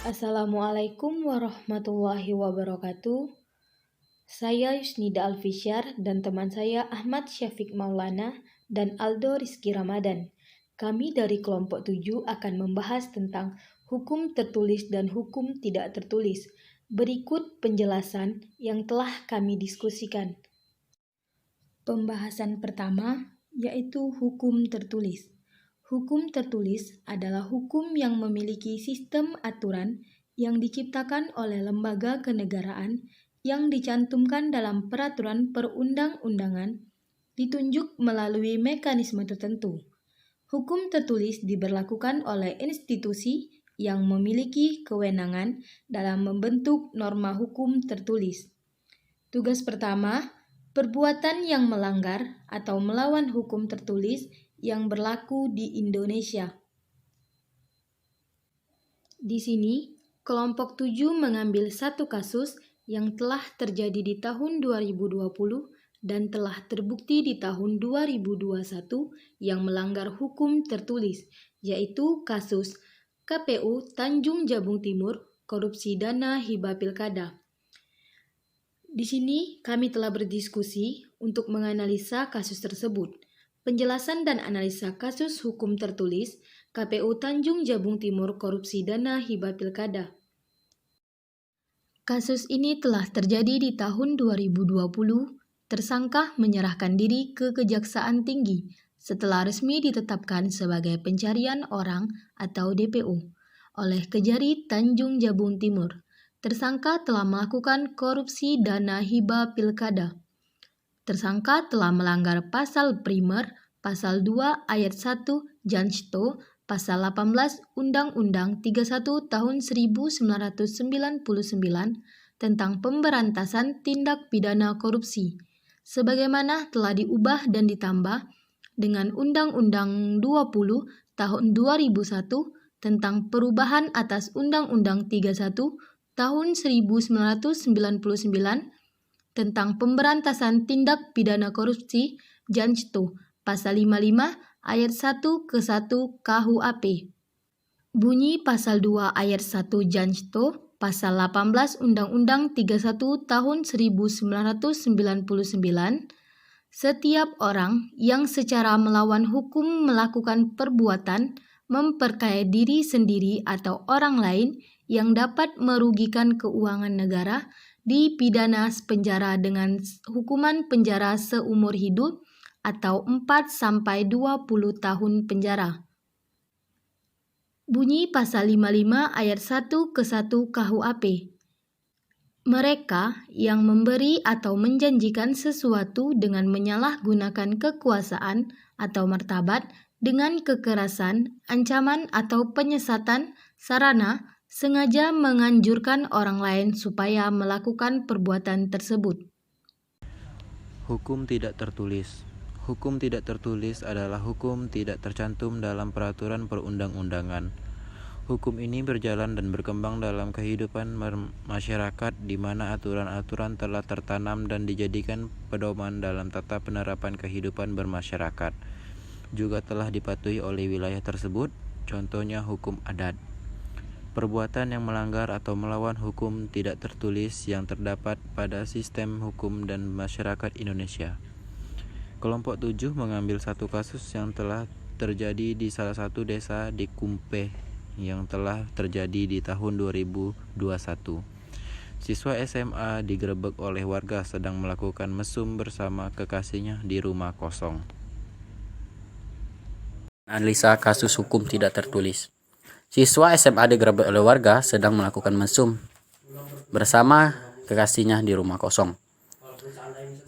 Assalamualaikum warahmatullahi wabarakatuh. Saya Yusnida Alfisyar dan teman saya Ahmad Syafiq Maulana dan Aldo Rizky Ramadan. Kami dari kelompok 7 akan membahas tentang hukum tertulis dan hukum tidak tertulis. Berikut penjelasan yang telah kami diskusikan. Pembahasan pertama yaitu hukum tertulis. Hukum tertulis adalah hukum yang memiliki sistem aturan yang diciptakan oleh lembaga kenegaraan yang dicantumkan dalam peraturan perundang-undangan, ditunjuk melalui mekanisme tertentu. Hukum tertulis diberlakukan oleh institusi yang memiliki kewenangan dalam membentuk norma hukum tertulis. Tugas pertama, perbuatan yang melanggar atau melawan hukum tertulis yang berlaku di Indonesia. Di sini, kelompok 7 mengambil satu kasus yang telah terjadi di tahun 2020 dan telah terbukti di tahun 2021 yang melanggar hukum tertulis, yaitu kasus KPU Tanjung Jabung Timur korupsi dana hibah pilkada. Di sini kami telah berdiskusi untuk menganalisa kasus tersebut. Penjelasan dan analisa kasus hukum tertulis KPU Tanjung Jabung Timur korupsi dana hibah pilkada. Kasus ini telah terjadi di tahun 2020. Tersangka menyerahkan diri ke Kejaksaan Tinggi setelah resmi ditetapkan sebagai pencarian orang atau DPO oleh Kejari Tanjung Jabung Timur. Tersangka telah melakukan korupsi dana hibah pilkada. Tersangka telah melanggar pasal primer, pasal 2 ayat 1 Jansto, pasal 18 Undang-Undang 31 tahun 1999 tentang pemberantasan tindak pidana korupsi, sebagaimana telah diubah dan ditambah dengan Undang-Undang 20 tahun 2001 tentang perubahan atas Undang-Undang 31 tahun 1999 tentang pemberantasan tindak pidana korupsi Jansto, pasal 55 ayat 1 ke 1 KUHP. Bunyi pasal 2 ayat 1 Jansto, pasal 18 Undang-Undang 31 tahun 1999, setiap orang yang secara melawan hukum melakukan perbuatan memperkaya diri sendiri atau orang lain yang dapat merugikan keuangan negara dipidana penjara dengan hukuman penjara seumur hidup atau 4-20 tahun penjara. Bunyi pasal 55 ayat 1 ke 1 KUHP. Mereka yang memberi atau menjanjikan sesuatu dengan menyalahgunakan kekuasaan atau martabat dengan kekerasan, ancaman atau penyesatan sarana sengaja menganjurkan orang lain supaya melakukan perbuatan tersebut. Hukum tidak tertulis. Hukum tidak tertulis adalah hukum tidak tercantum dalam peraturan perundang-undangan. Hukum ini berjalan dan berkembang dalam kehidupan masyarakat di mana aturan-aturan telah tertanam dan dijadikan pedoman dalam tata penerapan kehidupan bermasyarakat. Juga telah dipatuhi oleh wilayah tersebut, contohnya hukum adat. Perbuatan yang melanggar atau melawan hukum tidak tertulis yang terdapat pada sistem hukum dan masyarakat Indonesia. Kelompok 7 mengambil satu kasus yang telah terjadi di salah satu desa di Kumpe yang telah terjadi di tahun 2021. Siswa SMA digerebek oleh warga sedang melakukan mesum bersama kekasihnya di rumah kosong. Analisa kasus hukum tidak tertulis. Siswa SMA digerebek oleh warga sedang melakukan mesum bersama kekasihnya di rumah kosong.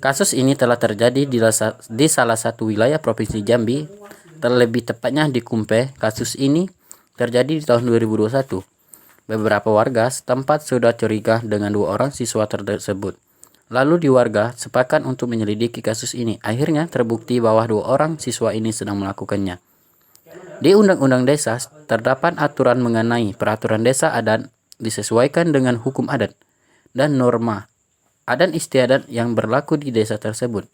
Kasus ini telah terjadi di salah satu wilayah Provinsi Jambi, terlebih tepatnya di Kumpe. Kasus ini terjadi di tahun 2021. Beberapa warga setempat sudah curiga dengan 2 orang siswa tersebut. Lalu di warga sepakat untuk menyelidiki kasus ini. Akhirnya terbukti bahwa 2 orang siswa ini sedang melakukannya. Di Undang-Undang Desa terdapat aturan mengenai peraturan desa adat disesuaikan dengan hukum adat dan norma adat istiadat yang berlaku di desa tersebut.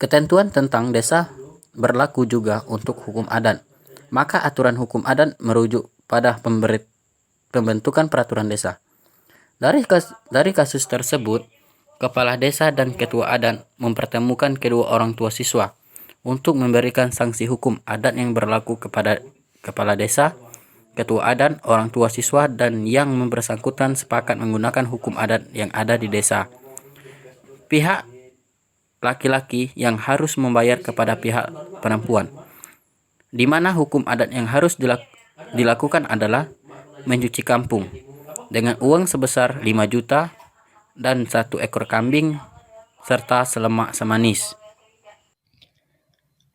Ketentuan tentang desa berlaku juga untuk hukum adat. Maka aturan hukum adat merujuk pada pembentukan peraturan desa. Dari kasus tersebut, kepala desa dan ketua adat mempertemukan kedua orang tua siswa untuk memberikan sanksi hukum adat yang berlaku kepada kepala desa, ketua adat, orang tua siswa, dan yang bersangkutan sepakat menggunakan hukum adat yang ada di desa. Pihak laki-laki yang harus membayar kepada pihak perempuan, di mana hukum adat yang harus dilakukan adalah mencuci kampung dengan uang sebesar 5 juta dan 1 ekor kambing serta selemak semanis.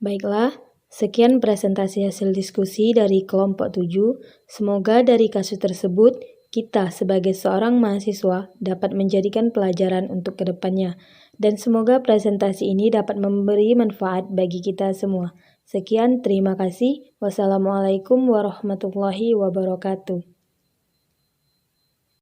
Baiklah, sekian presentasi hasil diskusi dari kelompok 7. Semoga dari kasus tersebut, kita sebagai seorang mahasiswa dapat menjadikan pelajaran untuk kedepannya. Dan semoga presentasi ini dapat memberi manfaat bagi kita semua. Sekian, terima kasih. Wassalamualaikum warahmatullahi wabarakatuh.